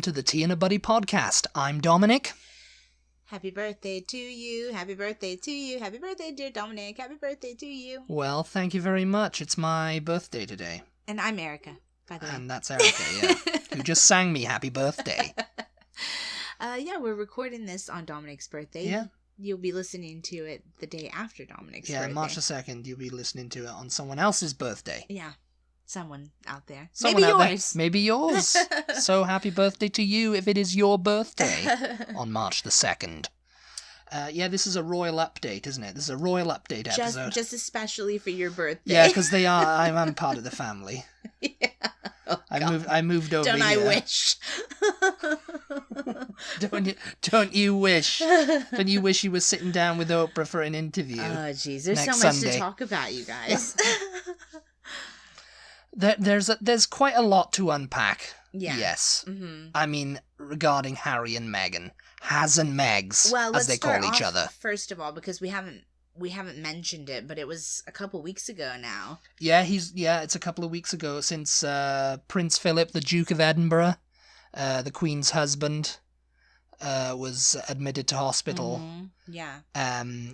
to the Tea and a Butty podcast. I'm Dominic. Happy birthday to you. Happy birthday to you. Happy birthday, dear Dominic. Happy birthday to you. Well, thank you very much. It's my birthday today. And I'm Erica, by the way. And that's Erica, yeah. Who just sang me happy birthday. Yeah, we're recording this on Dominic's birthday. Yeah. You'll be listening to it the day after Dominic's birthday. Yeah, March the 2nd, you'll be listening to it on someone else's birthday. Yeah. Someone out there. Someone Maybe out yours. There. Maybe yours. So happy birthday to you if it is your birthday on March the 2nd. Yeah, this is a royal update, isn't it? This is a royal update episode. Just especially for your birthday. Yeah, because they are. I'm part of the family. Yeah. Oh, I moved over Don't here. I wish? Don't you wish? Don't you wish you were sitting down with Oprah for an interview? Oh, jeez, there's so much Sunday. to talk about, you guys. There's quite a lot to unpack. Yeah. Yes. Mm-hmm. I mean, regarding Harry and Meghan, Has and Megs, as they call each other. First of all, because we haven't mentioned it, but it was a couple weeks ago now. Yeah, it's a couple of weeks ago since Prince Philip, the Duke of Edinburgh, the Queen's husband, was admitted to hospital. Mm-hmm. Yeah.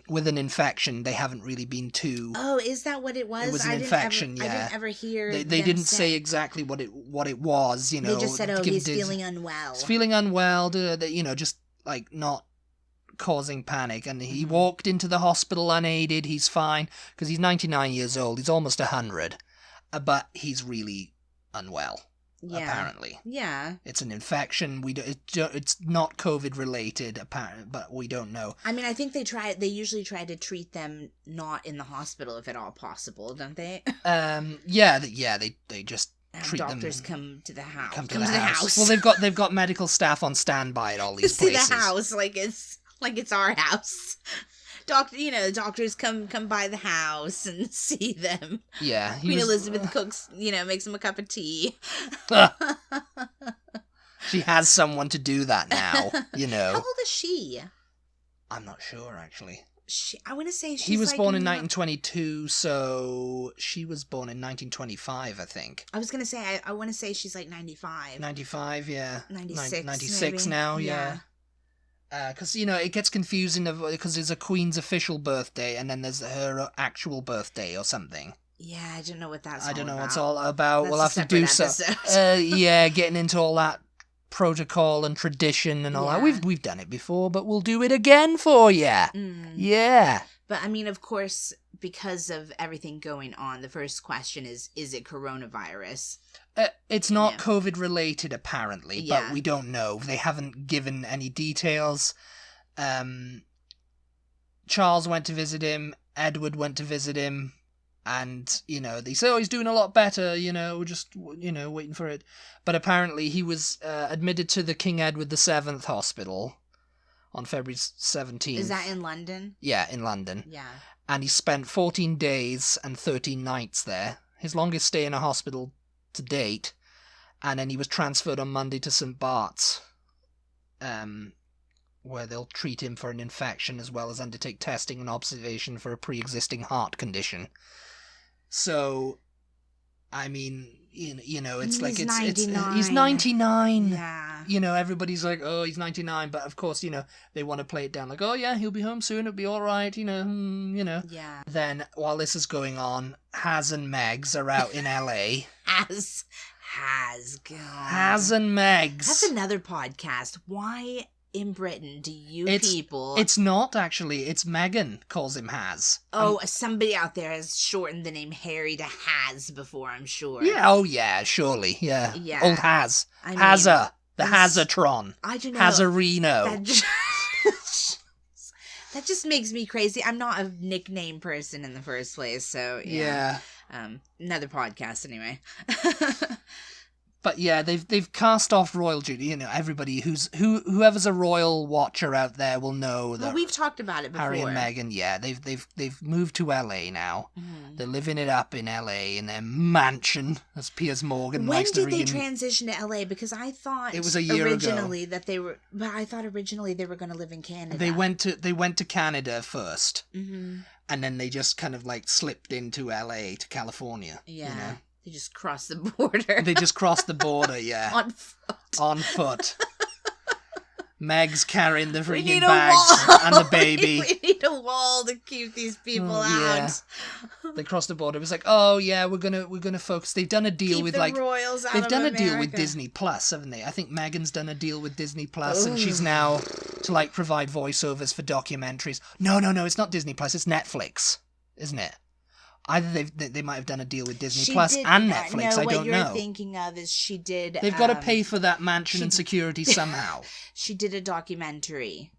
With an infection. They haven't really been too. Oh, is that what it was? It was an infection. I didn't ever hear. They didn't say exactly what it was. You know, they just said, "Oh, he's feeling unwell." He's feeling unwell. Just like not causing panic, and he walked into the hospital unaided. He's fine because he's 99 years old. He's almost 100, but he's really unwell. Yeah. Apparently, yeah, it's an infection. It's not COVID related, apparently, but we don't know. I mean, I think they usually try to treat them not in the hospital if at all possible, don't they? Yeah, they just treat them. Doctors come to the house. Come to the house. Well, they've got medical staff on standby at all these places. See the house like it's our house. Doctors come by the house and see them. Yeah. Queen Elizabeth cooks, makes them a cup of tea. She has someone to do that now, How old is she? I'm not sure, actually. I want to say she's He was born in 1922, so she was born in 1925, I think. I was going to say, I want to say she's like 95. 95, yeah. 96, 96 maybe. now, yeah. Because, it gets confusing because there's a Queen's official birthday and then there's her actual birthday or something. Yeah, I don't know what that's all about. I don't know what it's all about. We'll have to do some. getting into all that protocol and tradition and all that. We've done it before, but we'll do it again for you. Mm. Yeah. But, I mean, of course, because of everything going on, the first question is it coronavirus? It's not COVID related, apparently, but we don't know. They haven't given any details. Charles went to visit him. Edward went to visit him. And, they say, he's doing a lot better, we're just, waiting for it. But apparently he was admitted to the King Edward VII Hospital on February 17th. Is that in London? Yeah, in London. Yeah. And he spent 14 days and 13 nights there. His longest stay in a hospital to date, and then he was transferred on Monday to St. Bart's, where they'll treat him for an infection as well as undertake testing and observation for a pre-existing heart condition. So, I mean, it's like he's 99. Yeah. Everybody's like, oh, he's 99, but of course, they want to play it down like, oh yeah, he'll be home soon, it'll be all right, Yeah. Then, while this is going on, Has and Megs are out in LA. God. Has and Megs. That's another podcast. Why in Britain do people... It's not, actually. It's Meghan calls him Has. Oh, somebody out there has shortened the name Harry to Has before, I'm sure. Yeah, oh yeah, surely. Yeah. Old Has. The Hazatron. I don't know. Hazarino. That just makes me crazy. I'm not a nickname person in the first place, so yeah. Another podcast anyway. But yeah, they've cast off royal duty. Everybody whoever's a royal watcher out there will know that. Well, we've talked about it before. Harry and Meghan, yeah, they've moved to LA now. Mm-hmm. They're living it up in LA in their mansion, as Piers Morgan likes to read. When did they transition to LA? Because I thought it was a year originally ago. That they were, but I thought originally they were going to live in Canada. They went to Canada first, mm-hmm. and then they just kind of like slipped into LA to California. Yeah. They just crossed the border. They just crossed the border, yeah. On foot. On foot. Meg's carrying the We need freaking a bags wall. and the baby. We need a wall to keep these people out. Yeah. They crossed the border. It was like, oh yeah, we're gonna focus. They've done a deal Keep with the like royals out they've of done a deal with America. Disney Plus, haven't they? I think Megan's done a deal with Disney Plus, and she's now to like provide voiceovers for documentaries. No, it's not Disney Plus. It's Netflix, isn't it? Either they might have done a deal with Disney Plus and Netflix. I don't know. What you're thinking of is she did. They've got to pay for that mansion and security somehow. She did a documentary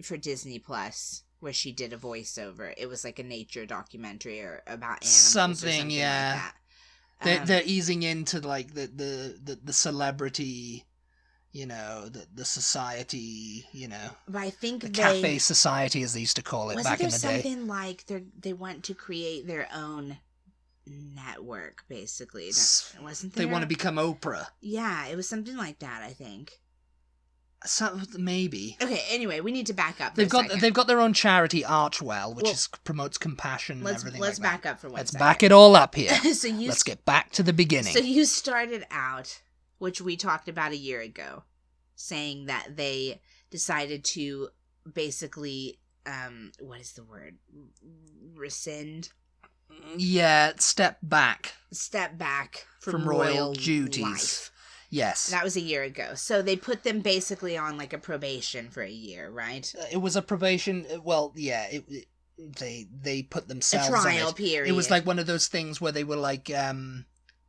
for Disney Plus where she did a voiceover. It was like a nature documentary or about animals something yeah. Like that. They're easing into like the celebrity, you know, the society, you know. But I think the cafe society, as they used to call it back in the day. Wasn't there something like they want to create their own network, basically? Wasn't there? They want to become Oprah. Yeah, it was something like that, I think. Maybe. Okay, anyway, we need to back up. They've got their own charity, Archwell, which promotes compassion and everything like that. Let's back up for 1 second. Let's back it all up here. Let's get back to the beginning. So you started out, which we talked about a year ago, saying that they decided to basically, what is the word? Rescind? Yeah, step back from royal duties. Life. Yes. That was a year ago. So they put them basically on like a probation for a year, right? It was a probation. Well, yeah, they put themselves a trial on it. period. It was like one of those things where they were like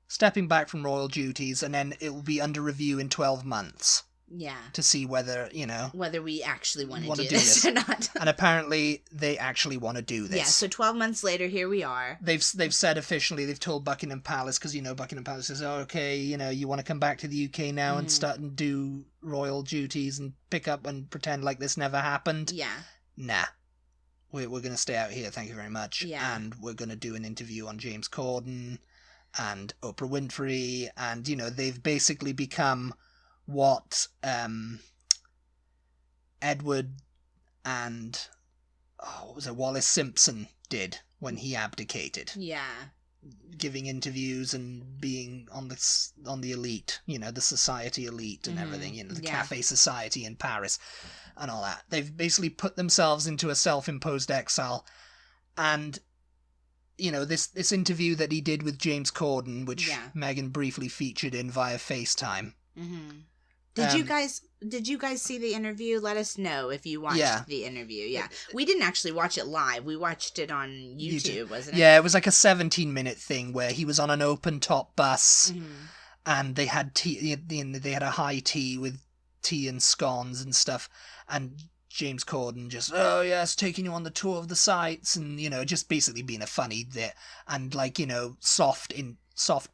stepping back from royal duties, and then it will be under review in 12 months. Yeah. To see whether, you know, whether we actually want to do this or not. And apparently they actually want to do this. Yeah, so 12 months later, here we are. They've said officially, they've told Buckingham Palace, because, you know, Buckingham Palace says, oh, okay, you know, you want to come back to the UK now and start and do royal duties and pick up and pretend like this never happened. Yeah. Nah. We're going to stay out here, thank you very much. Yeah. And we're going to do an interview on James Corden and Oprah Winfrey, and, you know, they've basically become what Edward and Wallace Simpson did when he abdicated. Yeah. Giving interviews and being on the elite, you know, the society elite and everything, you know, the cafe society in Paris and all that. They've basically put themselves into a self-imposed exile. And, you know, this interview that he did with James Corden, which Meghan briefly featured in via FaceTime. Mm-hmm. Did you guys see the interview? Let us know if you watched the interview. Yeah. We didn't actually watch it live. We watched it on YouTube, wasn't it? Yeah, it was like a 17-minute thing where he was on an open-top bus and they had tea. They had a high tea with tea and scones and stuff. And James Corden just, oh yes, taking you on the tour of the sites, and, you know, just basically being a funny bit and, like, you know, soft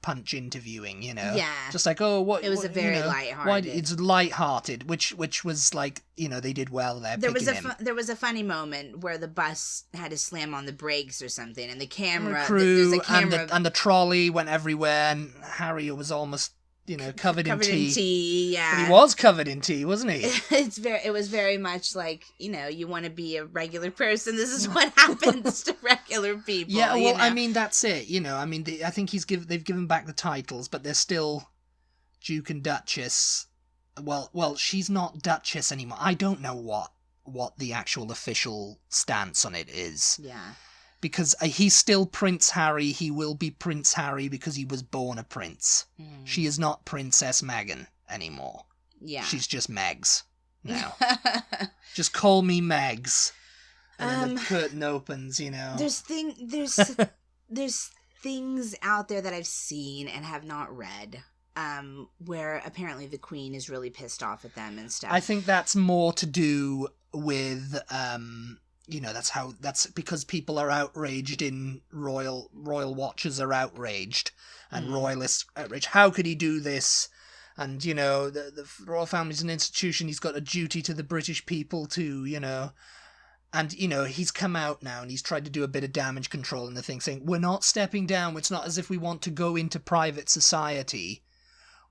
punch interviewing, you know. Yeah. Just like, oh, what... It was what, a very you know, lighthearted. It's lighthearted, which was like, you know, they did well there. There was a funny moment where the bus had to slam on the brakes or something, and the camera... The crew there's a camera, and the trolley went everywhere, and Harry was almost, you know, covered in tea. Yeah. But he was covered in tea, wasn't he? It was very much like, you know, you want to be a regular person. This is what happens to regular people. Yeah, well, you know? I mean, that's it. You know, I mean, I think they've given back the titles, but they're still Duke and Duchess. Well, she's not Duchess anymore. I don't know what the actual official stance on it is. Yeah. Because he's still Prince Harry. He will be Prince Harry because he was born a prince. She is not Princess Meghan anymore. Yeah. She's just Megs now. Just call me Megs. And then the curtain opens, you know. There's things out there that I've seen and have not read, where apparently the Queen is really pissed off at them and stuff. I think that's more to do with you know, that's because people are outraged in royal watchers are outraged and royalists outraged. How could he do this? And, you know, the royal family's an institution. He's got a duty to the British people too, you know. And, you know, he's come out now and he's tried to do a bit of damage control in the thing, saying, we're not stepping down. It's not as if we want to go into private society.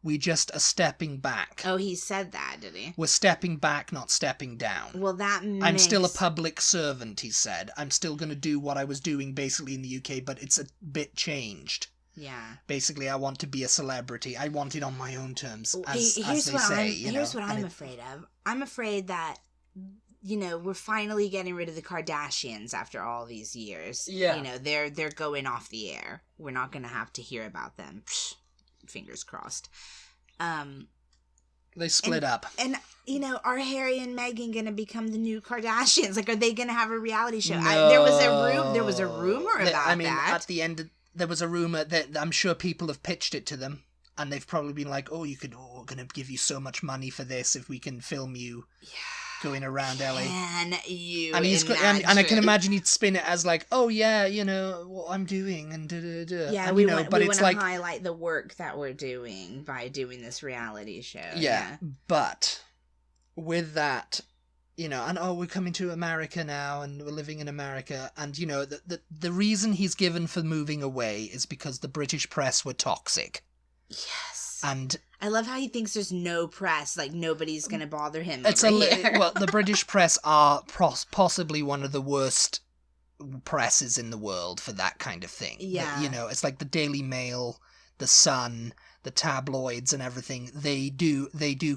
We just are stepping back. Oh, he said that, did he? We're stepping back, not stepping down. Well, I'm still a public servant, he said. I'm still going to do what I was doing basically in the UK, but it's a bit changed. Yeah. Basically, I want to be a celebrity. I want it on my own terms, Here's as they say. Here's what I'm afraid of. I'm afraid that, we're finally getting rid of the Kardashians after all these years. Yeah. They're going off the air. We're not going to have to hear about them. Psh, fingers crossed. They split up. And, are Harry and Meghan going to become the new Kardashians? Like, are they going to have a reality show? No. There was a rumor about that. At the end, there was a rumor that I'm sure people have pitched it to them. And they've probably been like, we're going to give you so much money for this if we can film you going around LA. Can you and imagine? And I can imagine he'd spin it as like, what I'm doing and da-da-da. Yeah, and, we want to highlight the work that we're doing by doing this reality show. Yeah, but with that, and we're coming to America now and we're living in America. And, the reason he's given for moving away is because the British press were toxic. Yes. And I love how he thinks there's no press, like nobody's going to bother him. The British press are possibly one of the worst presses in the world for that kind of thing. Yeah. It's like the Daily Mail, the Sun, the tabloids and everything. They do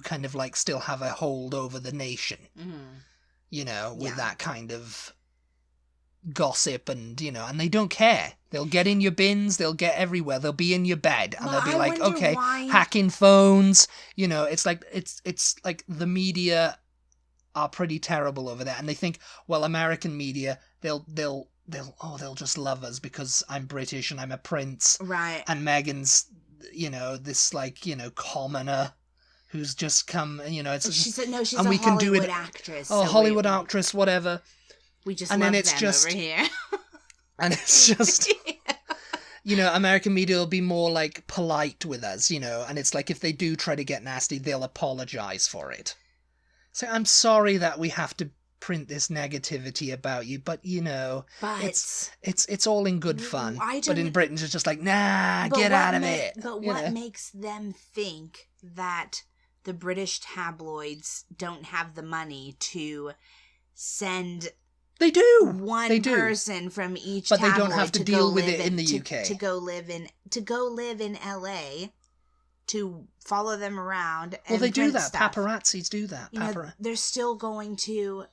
kind of like still have a hold over the nation. Mm-hmm. With that kind of gossip and they don't care. They'll get in your bins, they'll get everywhere, they'll be in your bed and they'll be like, okay, hacking phones. It's like the media are pretty terrible over there, and they think, well, American media, they'll just love us because I'm British and I'm a prince, right? And Meghan's this commoner who's just come, she's a Hollywood actress. Hollywood actress, whatever. We just and love then it's them just over here. And it's just American media will be more like polite with us, and it's like if they do try to get nasty, they'll apologize for it. So I'm sorry that we have to print this negativity about you, but it's all in good fun. But in Britain it's just like, nah, get out of it. But what makes them think that the British tabloids don't have the money to send They do. One person from each but tabloid they don't have to deal with it in the UK. To go live in LA, to follow them around. Well, they do that. Stuff. Paparazzis do that. They're still going to.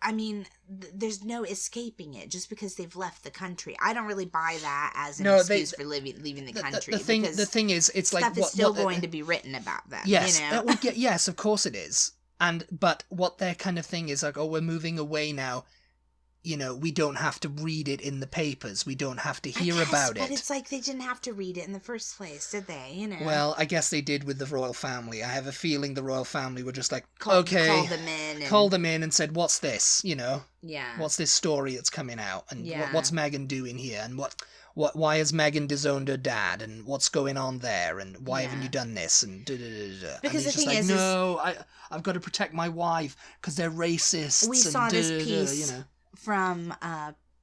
I mean, there's no escaping it just because they've left the country. I don't really buy that as an excuse for leaving the country. The thing is, it's like stuff is still going to be written about them. Yes, yes, of course it is. But what their kind of thing is like, we're moving away now. We don't have to read it in the papers. We don't have to hear about it. But it's like they didn't have to read it in the first place, did they? Well, I guess they did with the royal family. I have a feeling the royal family were just like, called them in and said, what's this? Yeah. What's this story that's coming out? And what's Meghan doing here? And why has Meghan disowned her dad? And what's going on there? And why haven't you done this? And da-da-da-da-da. Because and the thing is, no, I've got to protect my wife because they're racists. We saw this piece from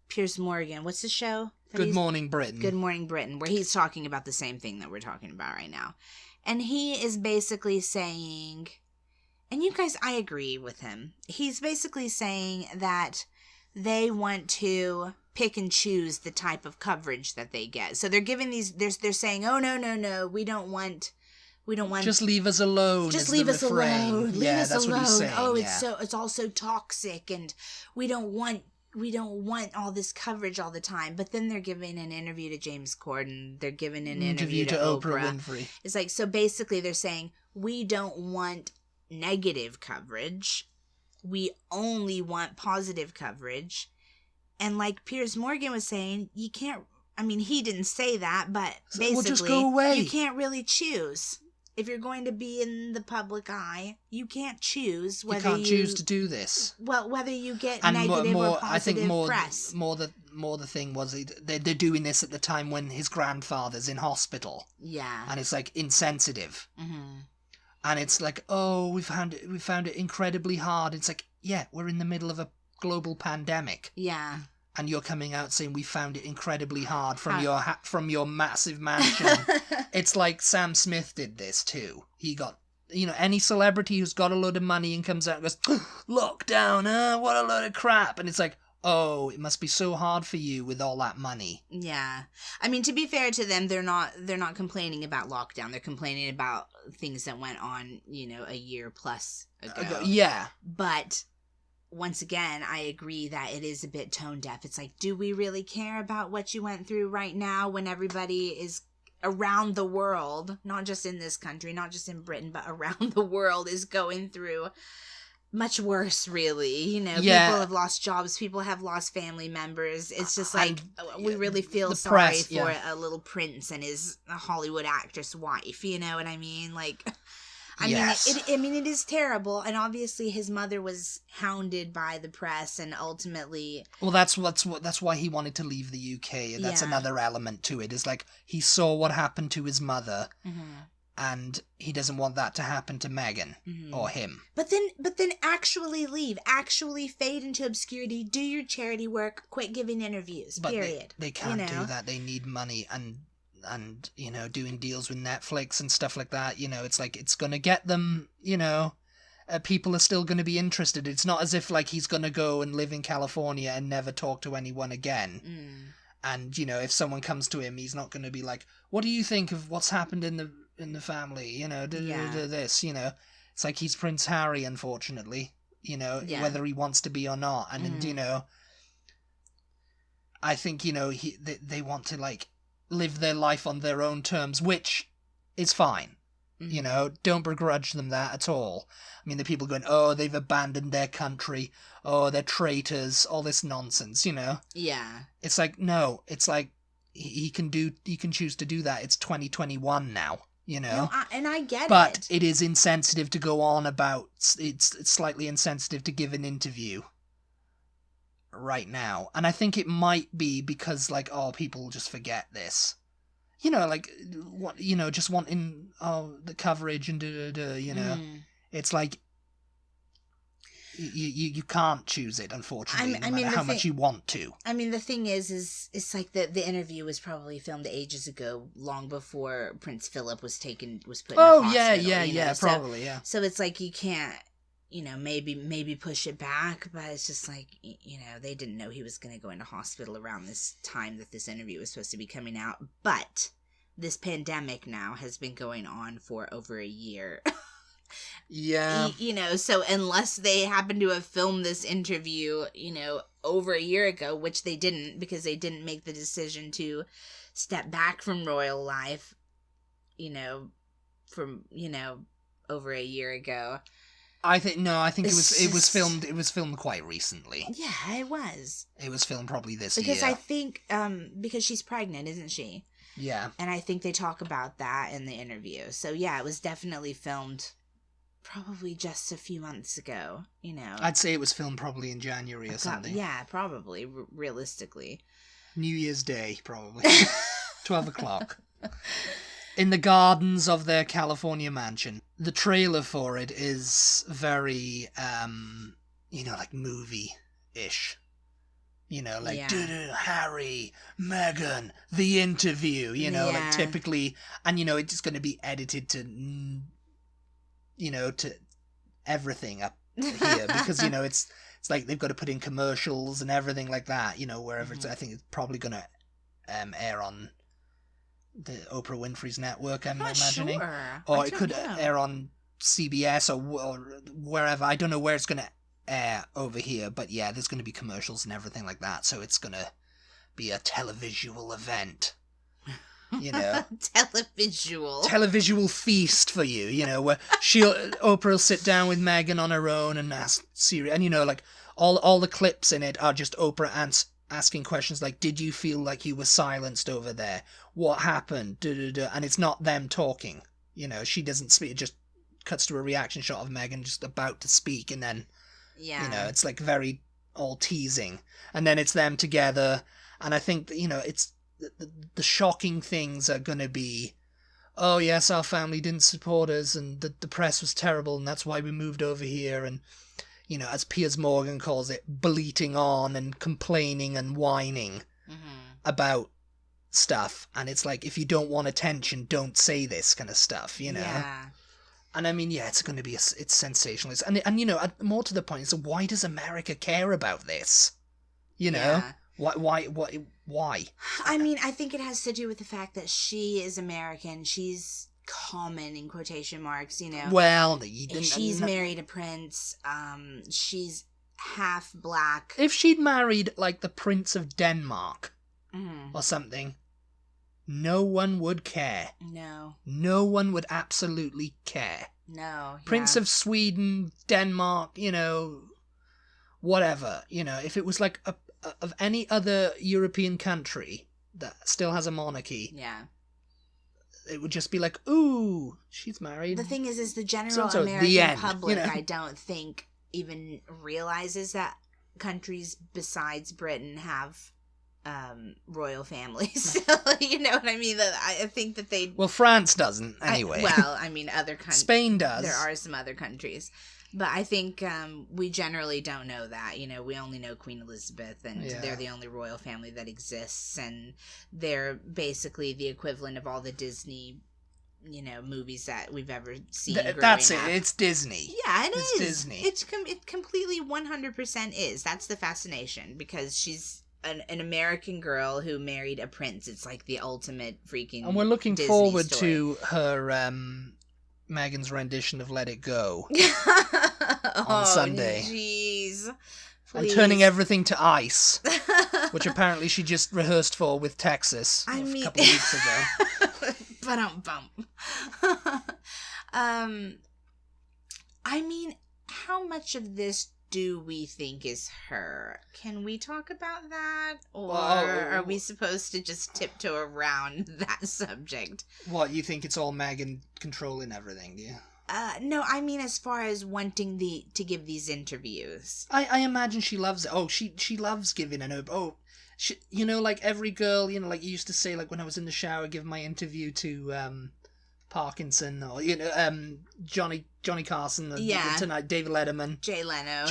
Piers Morgan. What's the show? Good Morning Britain. Good Morning Britain, where he's talking about the same thing that we're talking about right now. And he is basically saying, and you guys, I agree with him. He's basically saying that they want to pick and choose the type of coverage that they get. So they're giving they're saying, oh, no, we don't want just leave us alone. Just leave us alone. Leave us that's alone. What he's saying. Oh, it's all so toxic, and we don't want all this coverage all the time. But then they're giving an interview to James Corden. They're giving an interview to Oprah Winfrey. It's like, so basically they're saying we don't want negative coverage. We only want positive coverage. And like Piers Morgan was saying, you can't. I mean, he didn't say that, but basically, just go away. You can't really choose. If you're going to be in the public eye, you can't choose whether you can't choose to do this. Well, whether you get negative or positive press. More the thing was they're doing this at the time when his grandfather's in hospital. Yeah, and it's like insensitive. Mm-hmm. And it's like, we found it incredibly hard. It's like, we're in the middle of a global pandemic. Yeah. And you're coming out saying we found it incredibly hard from your massive mansion. It's like Sam Smith did this too. He got, any celebrity who's got a load of money and comes out and goes, lockdown, what a load of crap. And it's like, oh, it must be so hard for you with all that money. Yeah. I mean, to be fair to them, they're not complaining about lockdown. They're complaining about things that went on, a year plus ago. Yeah. But once again, I agree that it is a bit tone deaf. It's like, do we really care about what you went through right now when everybody is around the world, not just in this country, not just in Britain, but around the world is going through much worse, really. People have lost jobs, people have lost family members. It's just like, we really feel sorry for a little prince and his Hollywood actress wife, you know what I mean? Like, it is terrible, and obviously his mother was hounded by the press, and ultimately... Well, that's why he wanted to leave the UK. That's another element to it, is like, he saw what happened to his mother, and he doesn't want that to happen to Meghan, or him. But then actually leave, actually fade into obscurity, do your charity work, quit giving interviews, period. They can't do that, they need money, and doing deals with Netflix and stuff like that, it's like, it's gonna get them, people are still gonna be interested. It's not as if, like, he's gonna go and live in California and never talk to anyone again. And, if someone comes to him, he's not gonna be like, what do you think of what's happened in the family, this, it's like, he's Prince Harry, unfortunately, whether he wants to be or not. And, I think, they want to, like, live their life on their own terms, which is fine. Don't begrudge them that at all. I mean, the people going, oh, they've abandoned their country, oh, they're traitors, all this nonsense, Yeah. It's like, no, it's like, he can choose to do that. It's 2021 now, No, and I get it. But it is insensitive to go on about, it's slightly insensitive to give an interview right now. And I think it might be because, like, people just forget this. Like, what, just wanting the coverage and It's like, you can't choose it, unfortunately, no matter how much you want to. I mean, the thing is it's like the interview was probably filmed ages ago, long before Prince Philip was put in a hospital. Yeah, probably, yeah. So it's like, you can't, maybe push it back, but it's just like, they didn't know he was going to go into hospital around this time that this interview was supposed to be coming out. But this pandemic now has been going on for over a year. Yeah. So unless they happen to have filmed this interview, over a year ago, which they didn't, because they didn't make the decision to step back from royal life, from, over a year ago. I think it was filmed quite recently. Yeah, it was. It was filmed probably this year. Because I think, because she's pregnant, isn't she? Yeah. And I think they talk about that in the interview. So yeah, it was definitely filmed probably just a few months ago, I'd say it was filmed probably in January or something. Yeah, probably, realistically. New Year's Day, probably. 12 o'clock. In the gardens of their California mansion. The trailer for it is very, like movie-ish. Harry, Meghan, the interview, like typically, and it's just going to be edited to, to everything up here, because, it's like they've got to put in commercials and everything like that, wherever it's, I think it's probably going to air on the Oprah Winfrey's network, I'm imagining. Sure. Or it could air on CBS or wherever. I don't know where it's going to air over here, but yeah, there's going to be commercials and everything like that, so it's going to be a televisual event. Televisual feast for you, where Oprah will sit down with Meghan on her own and ask serious, and like all the clips in it are just Oprah asking questions like, did you feel like you were silenced over there? What happened? And it's not them talking. She doesn't speak. It just cuts to a reaction shot of Meghan just about to speak, and then, it's like very all teasing. And then it's them together, and I think, it's the shocking things are going to be, oh yes, our family didn't support us, and the press was terrible, and that's why we moved over here, and as Piers Morgan calls it, bleating on and complaining and whining about stuff. And it's like, if you don't want attention, don't say this kind of stuff, Yeah. And I mean, yeah, it's going to be, it's sensationalist. And more to the point is, why does America care about this? You know? Yeah. Why? I mean, I think it has to do with the fact that she is American. She's common in quotation marks, you know. Well, she's married a prince. She's half black. If she'd married, like, the Prince of Denmark Mm. or something, no one would care. No. No one would absolutely care. No. Prince of Sweden, Denmark, you know, whatever. You know, if it was like of any other European country that still has a monarchy, yeah, it would just be like, ooh, she's married. the thing is the general So, American the end, public, you know? I don't think even realizes that countries besides Britain have royal families. You know what I mean? That I think that they. Well, France doesn't, anyway. I mean, other countries. Spain does. There are some other countries. But I think we generally don't know that. You know, we only know Queen Elizabeth, and they're the only royal family that exists, and they're basically the equivalent of all the Disney, you know, movies that we've ever seen. That's it. up. It's Disney. Yeah, it's is. Disney. It completely 100% is. That's the fascination, because she's an American girl who married a prince. It's like the ultimate freaking. And we're looking Disney forward story. to her Megan's rendition of "Let It Go" on Sunday. Jeez. And turning everything to ice, which apparently she just rehearsed for with Texas a couple of weeks ago. I mean, how much of this do we think is her? Can we talk about that? Or are we supposed to just tiptoe around that subject? What, you think it's all Megan controlling everything, do you? No, I mean as far as wanting to give these interviews. I imagine she loves it. Oh, she loves giving an you know, like every girl, you know, like you used to say, like when I was in the shower, give my interview to Parkinson, or you know, Johnny Carson, Tonight, David Letterman, Jay Leno,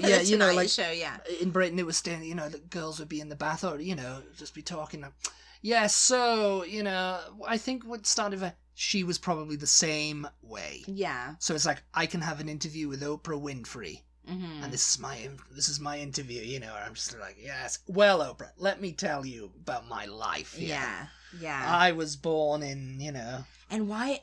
yeah, you know, like show, yeah. In Britain it was standing, you know, the girls would be in the bath, or you know, just be talking. Like, yeah, so you know, I think what started. She was probably the same way. Yeah. So it's like I can have an interview with Oprah Winfrey. Mm-hmm. And this is my interview, you know, and I'm just like, yes. Well, Oprah, let me tell you about my life. Yeah. I was born in, you know. And why,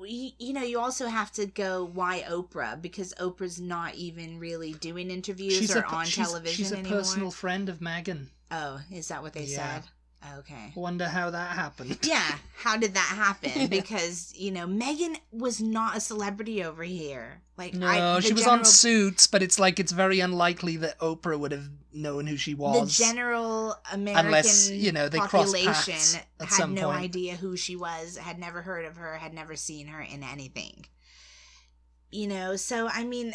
you know, you also have to go, why Oprah? Because Oprah's not even really doing interviews or on television she's a anymore. personal friend of Meghan. Oh, is that what they said? Okay. Wonder how that happened. Yeah, how did that happen? Because, you know, Meghan was not a celebrity over here. Like, no, she was on Suits, but it's like it's very unlikely that Oprah would have known who she was. The general American unless, you know, they population had no point. idea who she was, had never heard of her, had never seen her in anything. You know, so, I mean,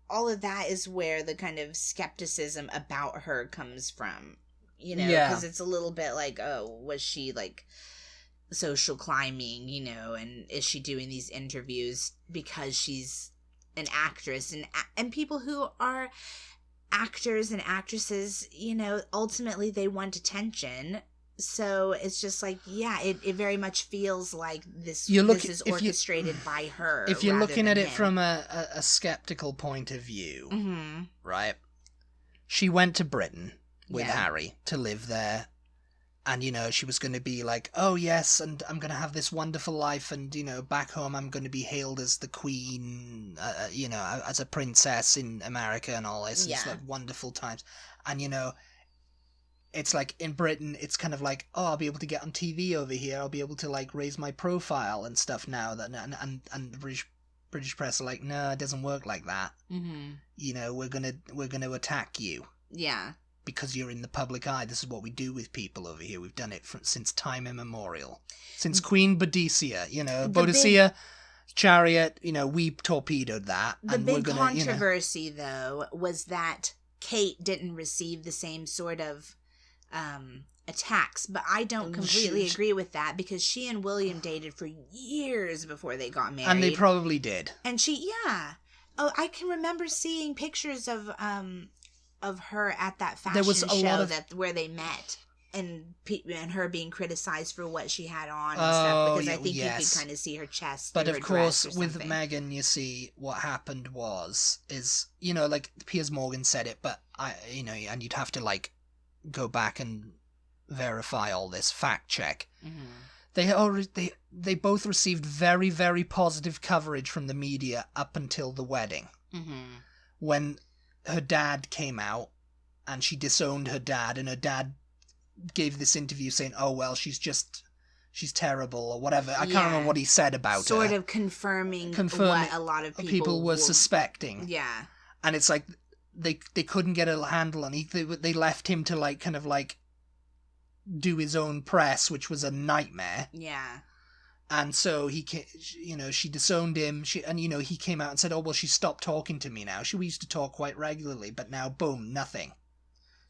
all of that is where the kind of skepticism about her comes from. You know, because it's a little bit like, oh, was she like social climbing, you know, and is she doing these interviews because she's an actress? And people who are actors and actresses, you know, ultimately they want attention. So it's just like, yeah, it very much feels like this is orchestrated by her. If you're looking at it from a skeptical point of view, mm-hmm. right? She went to Britain with Harry to live there, and you know, she was going to be like, oh yes, and I'm going to have this wonderful life, and you know, back home I'm going to be hailed as the queen, you know, as a princess in America and all this. It's like wonderful times. And you know, it's like in Britain it's kind of like, oh, I'll be able to get on TV over here, I'll be able to like raise my profile and stuff now, that and the British press are like, no, it doesn't work like that. Mm-hmm. You know, we're gonna attack you. Yeah. Because you're in the public eye. This is what we do with people over here. We've done it since time immemorial. Since Queen Boadicea, you know, Boadicea, Chariot, you know, we torpedoed that. The big controversy, though, was that Kate didn't receive the same sort of attacks. But I don't completely agree with that, because she and William dated for years before they got married. And they probably did. And oh, I can remember seeing pictures of her at that fashion show where they met, and her being criticized for what she had on and stuff, because I think you could kind of see her chest. But of course, with Meghan, you see what happened is, you know, like Piers Morgan said it, but and you'd have to like go back and verify all this, fact check. They both received very, very positive coverage from the media up until the wedding. When her dad came out and she disowned her dad, and her dad gave this interview saying, oh well, she's terrible or whatever. I can't remember what he said about her. Sort of confirming what a lot of people were suspecting. Yeah. And it's like they couldn't get a handle on it. They left him to like kind of like do his own press, which was a nightmare. Yeah. And so she disowned him. He came out and said, oh well, she stopped talking to me now. We used to talk quite regularly, but now boom, nothing.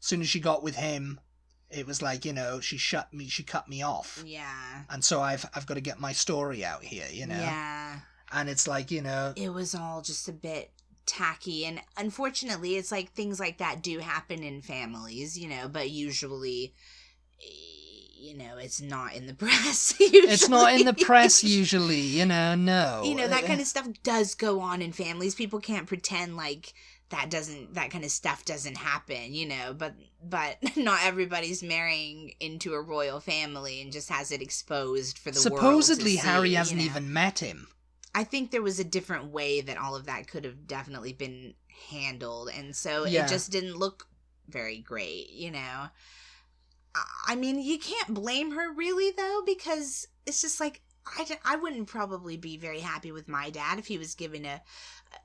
As soon as she got with him, it was like, she cut me off. Yeah. And so I've got to get my story out here, Yeah. And it's like, it was all just a bit tacky, and unfortunately it's like things like that do happen in families, but usually, it's not in the press usually. It's not in the press usually, no. That kind of stuff does go on in families. People can't pretend like that kind of stuff doesn't happen, but not everybody's marrying into a royal family and just has it exposed for the world to see. Supposedly Harry hasn't even met him. I think there was a different way that all of that could have definitely been handled, and so it just didn't look very great, I mean, you can't blame her really, though, because it's just like, I wouldn't probably be very happy with my dad if he was given a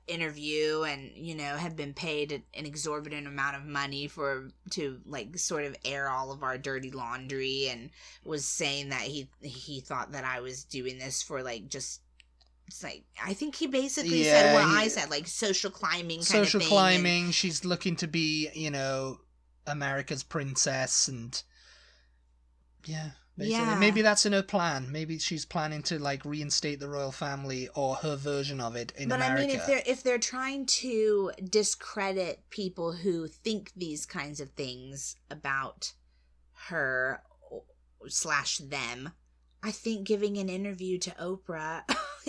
interview and, had been paid an exorbitant amount of money to like sort of air all of our dirty laundry, and was saying that he thought that I was doing this for like just... It's like, I think he basically said what I said, like social climbing kind of thing. Social climbing, she's looking to be, America's princess, and basically. Yeah. Maybe that's in her plan. Maybe she's planning to like reinstate the royal family, or her version of it in America. But I mean, if they're trying to discredit people who think these kinds of things about her / them, I think giving an interview to Oprah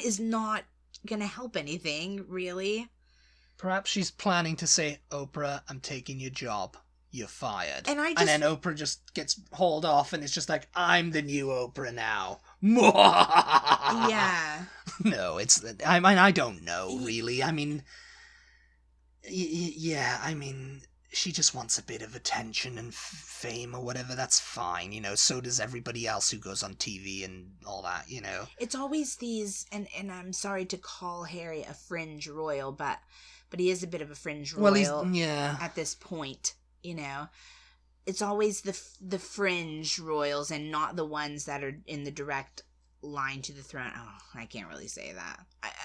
is not going to help anything, really. Perhaps she's planning to say, Oprah, I'm taking your job. You're fired. And then Oprah just gets hauled off, and it's just like, I'm the new Oprah now. Yeah. No, I don't know, really. I mean, she just wants a bit of attention and fame or whatever. That's fine, so does everybody else who goes on TV and all that, It's always these, and I'm sorry to call Harry a fringe royal, but he is a bit of a fringe royal at this point, It's always the fringe royals and not the ones that are in the direct line to the throne. Oh, I can't really say that.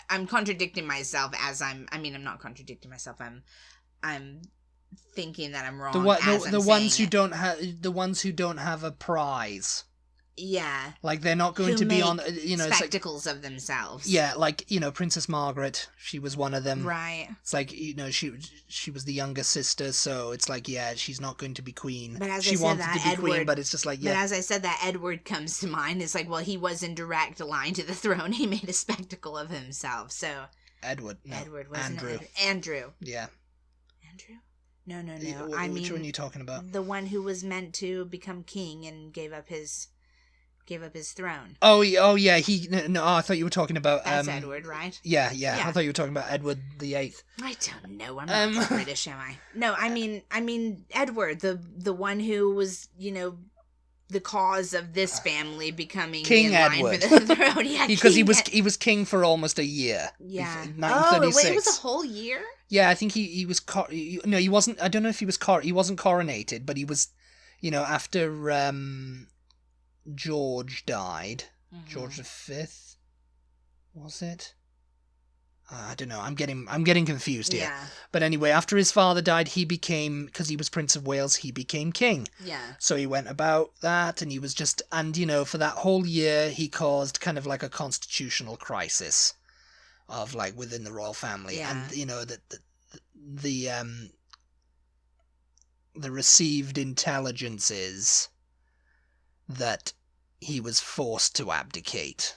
I'm contradicting myself I'm not contradicting myself. I'm thinking that I'm wrong. The ones who don't have a prize. Yeah. Like they're not going to be on, spectacles of themselves. Yeah, like, Princess Margaret, she was one of them. Right. It's like, she was the younger sister, so it's like, she's not going to be queen. But as she I said, wanted that to be Edward, queen, but it's just like, But as I said, that Edward comes to mind. It's like, well, he was in direct line to the throne. He made a spectacle of himself, so. Edward, wasn't Andrew. Andrew. Yeah. Andrew? No. Which one are you talking about? The one who was meant to become king and gave up his throne. Oh yeah. I thought you were talking about. That's Edward, right? Yeah. I thought you were talking about Edward VIII. I don't know. I'm not British, am I? No, I mean Edward, the one who was, the cause of this family becoming King in Edward. line for the throne. Yeah, because he was king for almost a year. Yeah. 1936. Wait, it was a whole year? Yeah, I think he was no, he wasn't. I don't know if he was he wasn't coronated, but he was, after George died. Mm-hmm. George V, was it? I don't know. I'm getting confused here. Yeah. But anyway, after his father died, because he was Prince of Wales, he became king. Yeah. So he went about that, and he was just, for that whole year, he caused kind of like a constitutional crisis of like within the royal family. Yeah. And, the received intelligence is that he was forced to abdicate.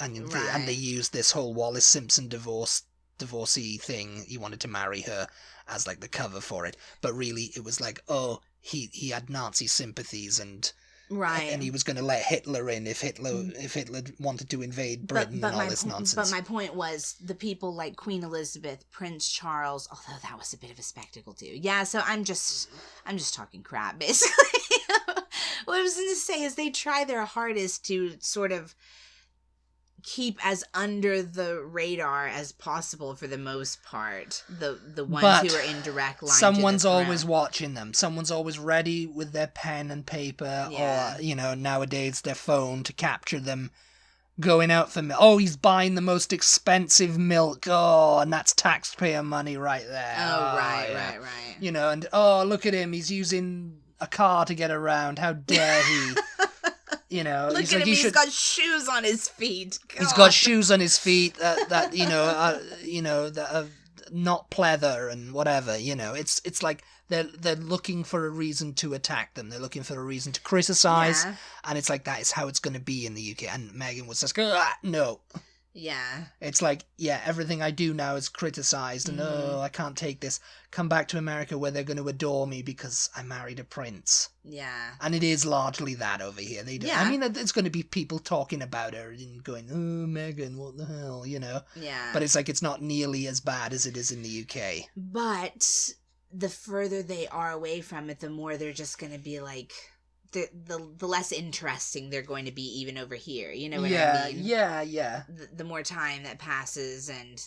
And they used this whole Wallis Simpson divorce divorcee thing. He wanted to marry her as like the cover for it, but really it was like, oh, he had Nazi sympathies and he was going to let Hitler in if Hitler wanted to invade Britain and all this nonsense. But my point was the people like Queen Elizabeth, Prince Charles, although that was a bit of a spectacle too. Yeah, so I'm just talking crap basically. What I was going to say is they try their hardest to sort of keep as under the radar as possible for the most part. The ones who are in direct line. Someone's always watching them. Someone's always ready with their pen and paper, or nowadays their phone to capture them going out for milk. Oh, he's buying the most expensive milk. Oh, and that's taxpayer money right there. Oh, right. And oh, look at him. He's using a car to get around. How dare he? Look at him. He's got shoes on his feet. God. He's got shoes on his feet that are not pleather and whatever. It's like they're looking for a reason to attack them. They're looking for a reason to criticize, and it's like that is how it's going to be in the UK. And Meghan was just no. Yeah. It's like, everything I do now is criticized, and I can't take this. Come back to America where they're going to adore me because I married a prince. Yeah. And it is largely that over here. They do. Yeah. I mean, there's going to be people talking about her and going, oh, Meghan, what the hell, Yeah. But it's like, it's not nearly as bad as it is in the UK. But the further they are away from it, the more they're just going to be like... The less interesting they're going to be even over here. You know what I mean? Yeah. The more time that passes and,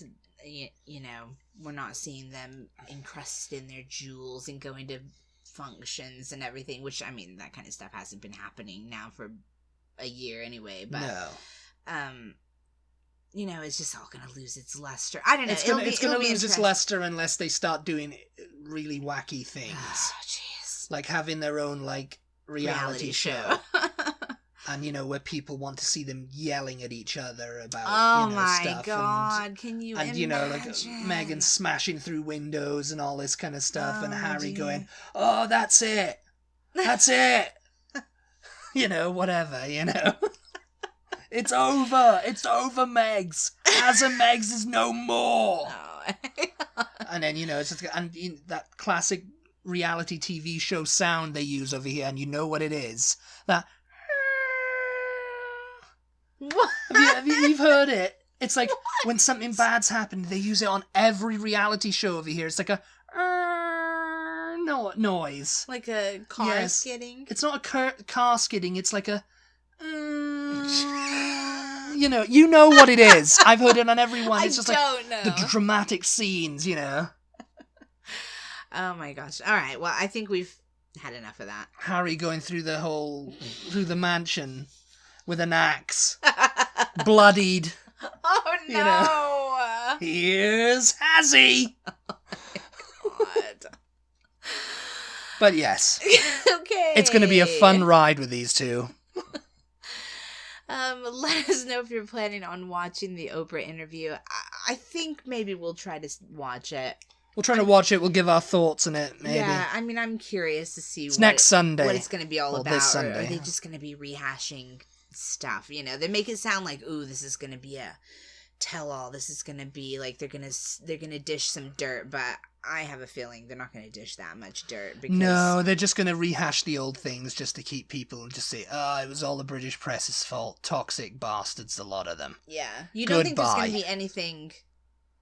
we're not seeing them encrusted in their jewels and going to functions and everything, which, I mean, that kind of stuff hasn't been happening now for a year anyway. But, it's just all going to lose its luster. I don't know. It's going to lose its luster unless they start doing really wacky things. Oh, jeez. Like having their own, like, reality show. And where people want to see them yelling at each other about my stuff. God, can you imagine? Like Meghan smashing through windows and all this kind of stuff, and Harry going, oh, that's it whatever. It's over, Megs. As a Megs is no more. Oh. And then it's just, that classic reality TV show sound they use over here, and you know what it is. That what? You've heard it. It's like when something bad's happened, they use it on every reality show over here. It's like a noise, like a car skidding. It's not a car skidding. It's like a you know what it is. I've heard it on everyone. It's just the dramatic scenes. Oh my gosh. All right. Well, I think we've had enough of that. Harry going through the mansion with an axe, bloodied. Oh no. Here's Hazzy. Oh my God. But yes. Okay. It's going to be a fun ride with these two. Let us know if you're planning on watching the Oprah interview. I think maybe we'll try to watch it. We'll try to watch it. We'll give our thoughts on it, maybe. Yeah, I mean, I'm curious to see next Sunday. What it's going to be all about. This Sunday. Or are they just going to be rehashing stuff? They make it sound like, ooh, this is going to be a tell-all. This is going to be like they're going to dish some dirt, but I have a feeling they're not going to dish that much dirt. Because... No, they're just going to rehash the old things just to keep people and just say, it was all the British press's fault. Toxic bastards, a lot of them. Yeah. You don't think there's going to be anything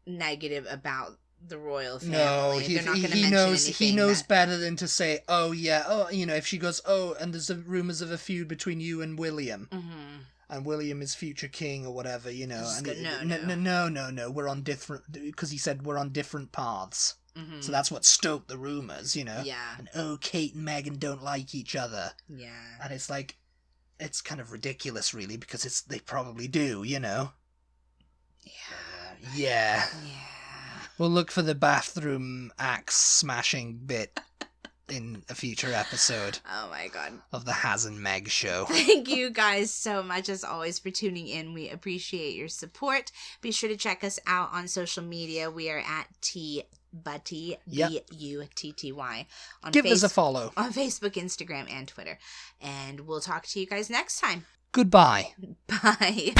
negative about the royal family? No, he knows better than to say, if she goes, and there's rumors of a feud between you and William, and William is future king or whatever, no, we're on different, because he said we're on different paths. Mm-hmm. So that's what stoked the rumors, Yeah. And Kate and Meghan don't like each other. Yeah. And it's like, it's kind of ridiculous, really, because they probably do, Yeah. Yeah. We'll look for the bathroom axe smashing bit in a future episode. Oh my God. Of the Haz and Meg show. Thank you guys so much as always for tuning in. We appreciate your support. Be sure to check us out on social media. We are at Butty, Butty. Give us a follow. On Facebook, Instagram, and Twitter. And we'll talk to you guys next time. Goodbye. Bye.